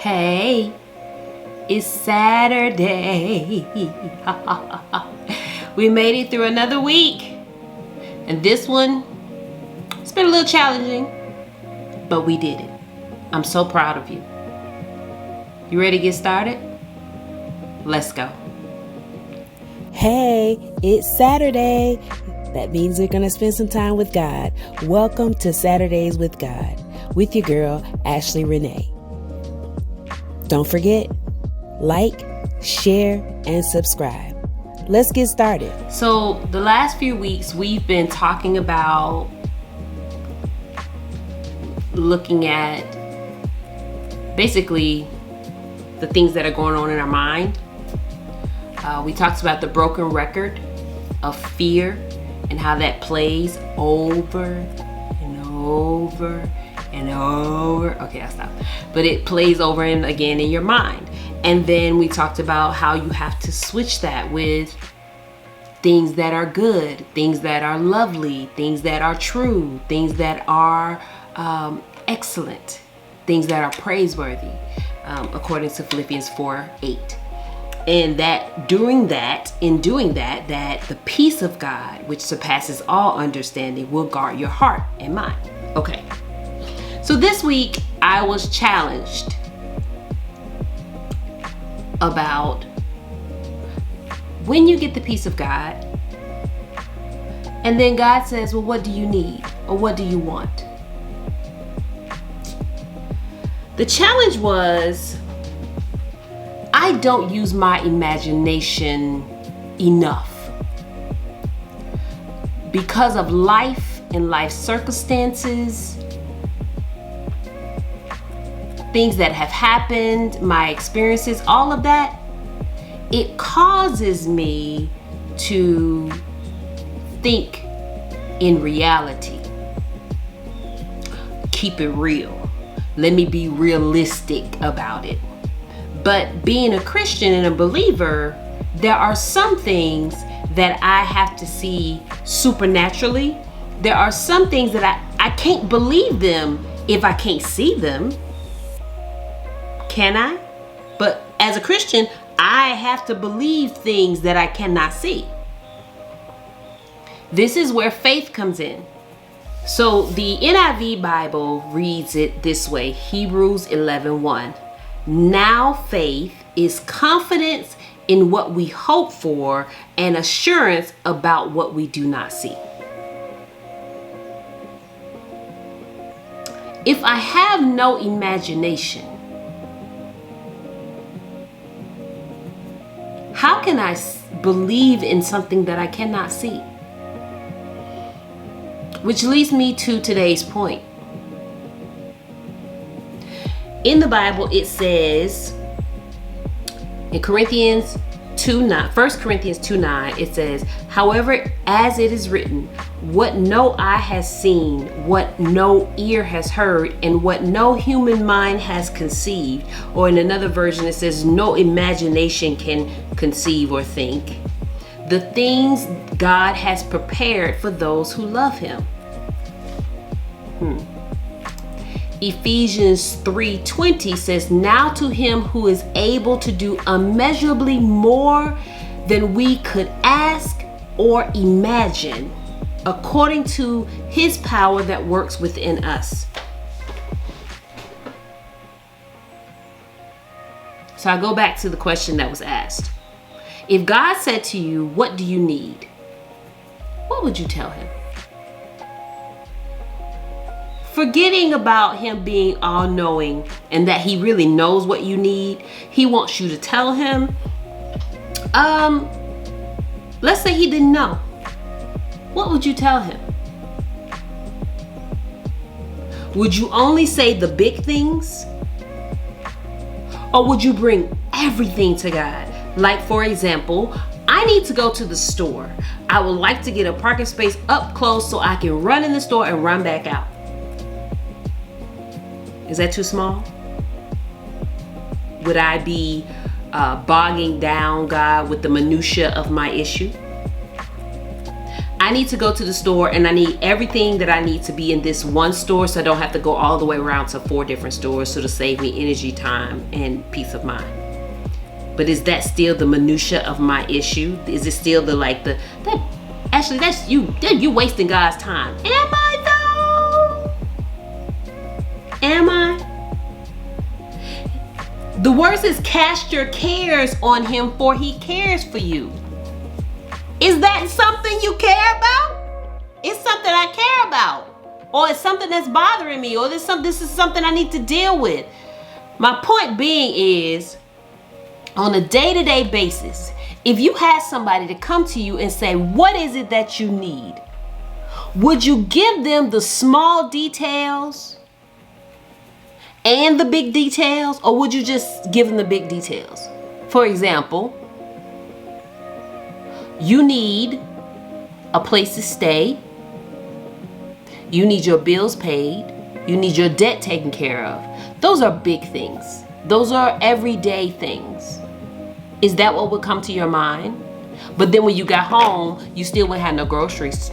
Hey, it's Saturday. We made it through another week. And this one, it's been a little challenging, but we did it. I'm so proud of you. You ready to get started? Let's go. Hey, it's Saturday. That means we're going to spend some time with God. Welcome to Saturdays with God with your girl, Ashley Renee. Don't forget, like, share, and subscribe. Let's get started. So the last few weeks, we've been talking about looking at basically the things that are going on in our mind. We talked about the broken record of fear and how that plays over and over and over. Okay, I'll stop. But it plays over and again in your mind. And then we talked about how you have to switch that with things that are good, things that are lovely, things that are true, things that are excellent, things that are praiseworthy, according to Philippians 4:8. And that in doing that, the peace of God, which surpasses all understanding, will guard your heart and mind. Okay. So this week I was challenged about when you get the peace of God, and then God says, well, what do you need? Or what do you want? The challenge was, I don't use my imagination enough. Because of life and life circumstances, things that have happened, my experiences, all of that, it causes me to think in reality. Keep it real. Let me be realistic about it. But being a Christian and a believer, there are some things that I have to see supernaturally. There are some things that I can't believe them if I can't see them. Can I? But as a Christian, I have to believe things that I cannot see. This is where faith comes in. So the NIV Bible reads it this way, Hebrews 11:1. Now faith is confidence in what we hope for and assurance about what we do not see. If I have no imagination, how can I believe in something that I cannot see? Which leads me to today's point. In the Bible, it says in 1 Corinthians 2:9, it says, however, as it is written, what no eye has seen, what no ear has heard, and what no human mind has conceived. Or in another version, it says, no imagination can conceive or think. The things God has prepared for those who love him. Ephesians 3:20 says, now to him who is able to do immeasurably more than we could ask or imagine, according to his power that works within us. So I go back to the question that was asked. If God said to you, what do you need? What would you tell him? Forgetting about him being all-knowing and that he really knows what you need, he wants you to tell him. Let's say he didn't know. What would you tell him? Would you only say the big things? Or would you bring everything to God? Like, for example, I need to go to the store. I would like to get a parking space up close so I can run in the store and run back out. Is that too small? Would I be bogging down God with the minutia of my issue? I need to go to the store and I need everything that I need to be in this one store, so I don't have to go all the way around to 4 different stores, so to save me energy, time, and peace of mind. But is that still the minutia of my issue? Is it still Ashley, that's you wasting God's time. Am I though? Am I? The word says, cast your cares on him, for he cares for you. Is that something you care about? It's something I care about. Or it's something that's bothering me. Or this is something I need to deal with. My point being is, on a day-to-day basis, if you had somebody to come to you and say, what is it that you need? Would you give them the small details and the big details? Or would you just give them the big details? For example, you need a place to stay. You need your bills paid. You need your debt taken care of. Those are big things. Those are everyday things. Is that what would come to your mind? But then when you got home, you still wouldn't have no groceries.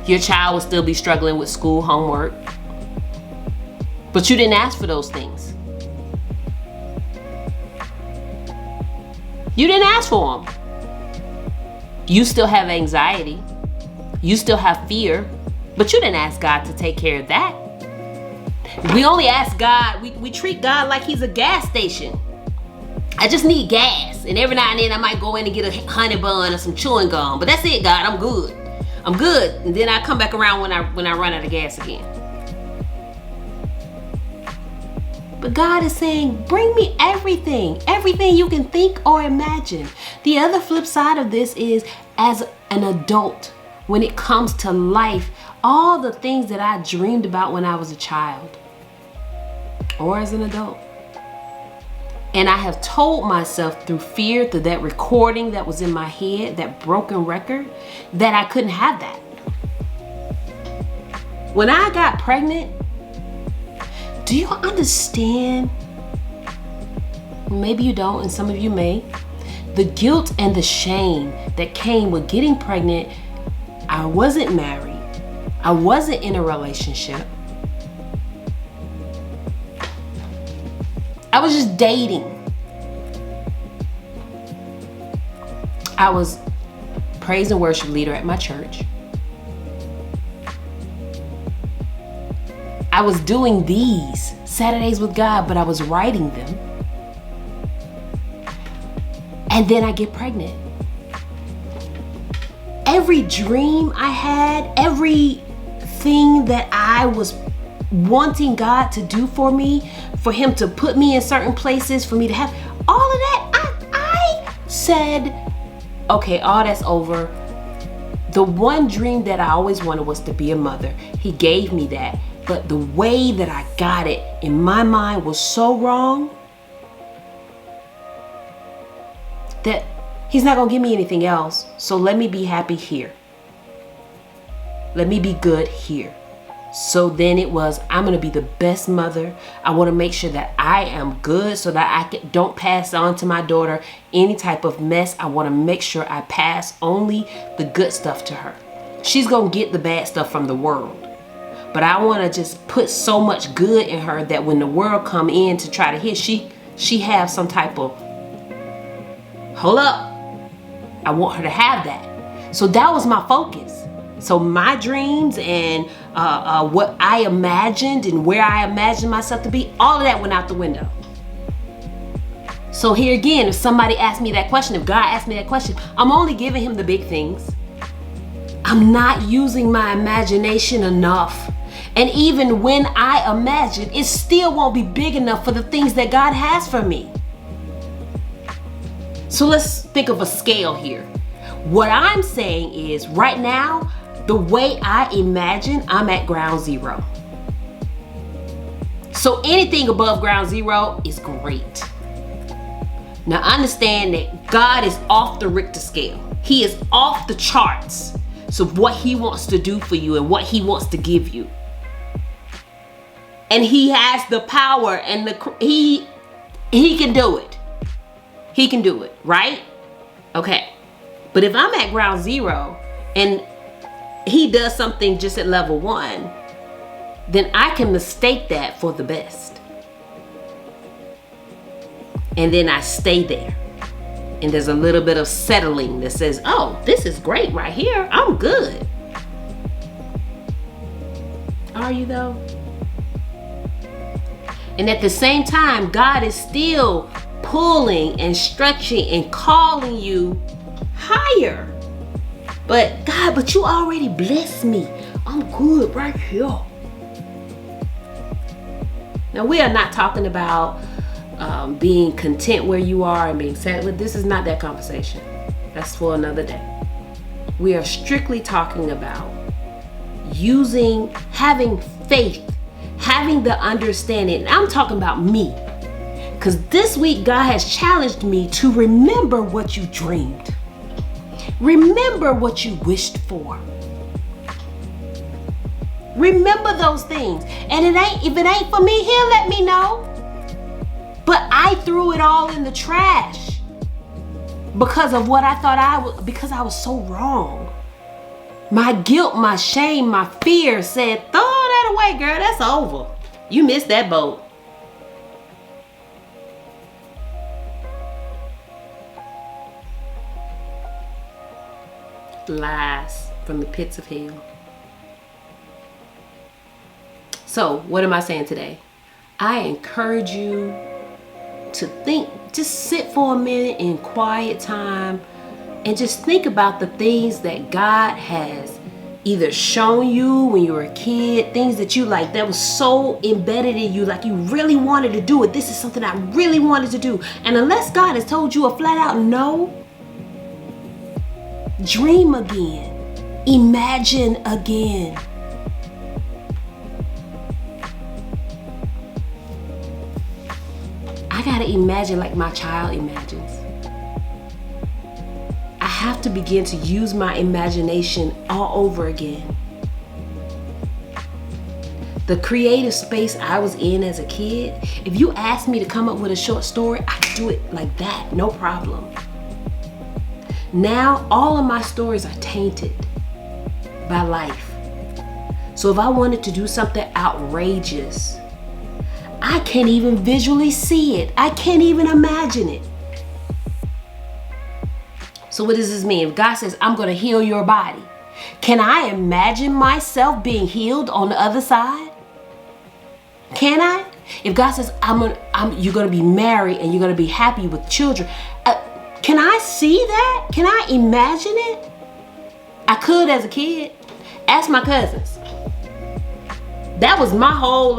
Your child would still be struggling with school homework. But you didn't ask for those things. You didn't ask for them. You still have anxiety. You still have fear. But you didn't ask God to take care of that. We only ask God, we treat God like he's a gas station. I just need gas. And every now and then I might go in and get a honey bun or some chewing gum. But that's it, God, I'm good. I'm good. And then I come back around when I run out of gas again. But God is saying, bring me everything you can think or imagine. The other flip side of this is, as an adult, when it comes to life, all the things that I dreamed about when I was a child or as an adult. And I have told myself through fear, through that recording that was in my head, that broken record, that I couldn't have that. When I got pregnant, do you understand? Maybe you don't, and some of you may. The guilt and the shame that came with getting pregnant. I wasn't married. I wasn't in a relationship. I was just dating. I was praise and worship leader at my church. I was doing these Saturdays with God, but I was writing them. And then I get pregnant. Every dream I had, everything that I was wanting God to do for me, for him to put me in certain places, for me to have all of that, I said, okay, all that's over. The one dream that I always wanted was to be a mother. He gave me that. But the way that I got it in my mind was so wrong that he's not gonna give me anything else. So let me be happy here. Let me be good here. So then it was, I'm gonna be the best mother. I wanna make sure that I am good so that I don't pass on to my daughter any type of mess. I wanna make sure I pass only the good stuff to her. She's gonna get the bad stuff from the world. But I wanna just put so much good in her that when the world come in to try to hit, she have some type of, hold up. I want her to have that. So that was my focus. So my dreams and what I imagined and where I imagined myself to be, all of that went out the window. So here again, if somebody asked me that question, if God asked me that question, I'm only giving him the big things. I'm not using my imagination enough. And even when I imagine, it still won't be big enough for the things that God has for me. So let's think of a scale here. What I'm saying is, right now, the way I imagine, I'm at ground zero. So anything above ground zero is great. Now understand that God is off the Richter scale. He is off the charts. So what he wants to do for you and what he wants to give you. And he has the power and he can do it. He can do it, right? Okay. But if I'm at ground zero and he does something just at level 1, then I can mistake that for the best. And then I stay there. And there's a little bit of settling that says, oh, this is great right here. I'm good. Are you though? And at the same time, God is still pulling and stretching and calling you higher. But God, but you already blessed me. I'm good right here. Now, we are not talking about being content where you are and being sad. This is not that conversation. That's for another day. We are strictly talking about having faith, having the understanding. And I'm talking about me. Because this week, God has challenged me to remember what you dreamed. Remember what you wished for. Remember those things. And if it ain't for me, he'll let me know. But I threw it all in the trash because of what I thought because I was so wrong. My guilt, my shame, my fear said, throw that away, girl. That's over. You missed that boat. Lies from the pits of hell. So, what am I saying today? I encourage you to think, just sit for a minute in quiet time and just think about the things that God has either shown you when you were a kid, things that you like that was so embedded in you, like you really wanted to do it. This is something I really wanted to do. And unless God has told you a flat out no, dream again. Imagine again. I gotta imagine like my child imagines. I have to begin to use my imagination all over again. The creative space I was in as a kid, if you asked me to come up with a short story, I could do it like that, no problem. Now, all of my stories are tainted by life. So if I wanted to do something outrageous, I can't even visually see it. I can't even imagine it. So what does this mean? If God says, I'm going to heal your body, can I imagine myself being healed on the other side? Can I? If God says, you're going to be married and you're going to be happy with children, can I see that? Can I imagine it? I could as a kid. Ask my cousins. That was my whole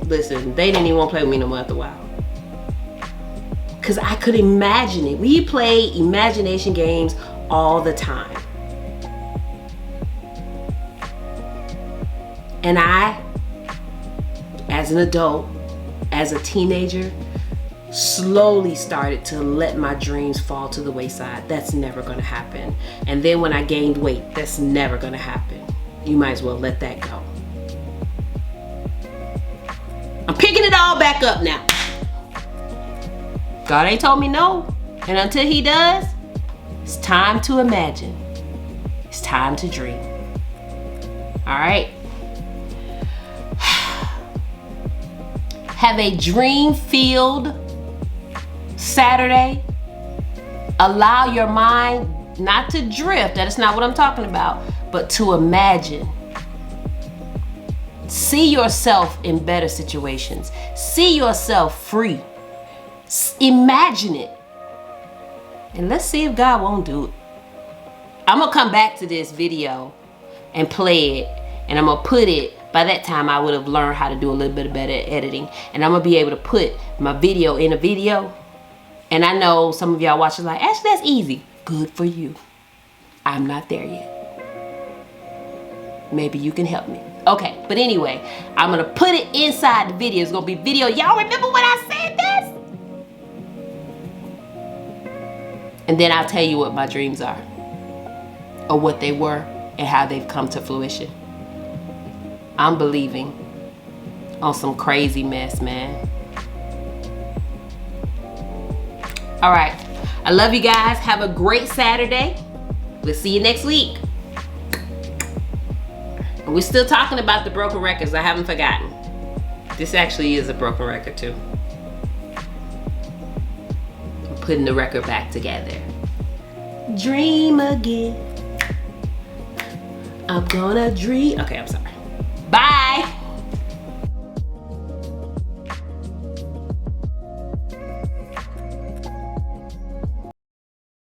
listen, they didn't even want to play with me no more after a while. Because I could imagine it. We play imagination games all the time. And I, as an adult, as a teenager, slowly started to let my dreams fall to the wayside. That's never going to happen. And then when I gained weight, that's never going to happen. You might as well let that go. I'm picking it all back up now. God ain't told me no. And until he does, it's time to imagine. It's time to dream. All right? Have a dream-filled Saturday. Allow your mind not to drift. That is not what I'm talking about. But to imagine. See yourself in better situations. See yourself free. Imagine it. And let's see if God won't do it. I'm going to come back to this video and play it. And I'm going to put it, by that time I would have learned how to do a little bit better editing. And I'm going to be able to put my video in a video. And I know some of y'all watching like, actually that's easy. Good for you. I'm not there yet. Maybe you can help me. Okay, but anyway, I'm gonna put it inside the video. It's gonna be video. Y'all remember when I said this? And then I'll tell you what my dreams are, or what they were, and how they've come to fruition. I'm believing on some crazy mess, man. All right, I love you guys. Have a great Saturday. We'll see you next week. And we're still talking about the broken records. I haven't forgotten. This actually is a broken record too. I'm putting the record back together. Dream again. I'm gonna dream. Okay, I'm sorry.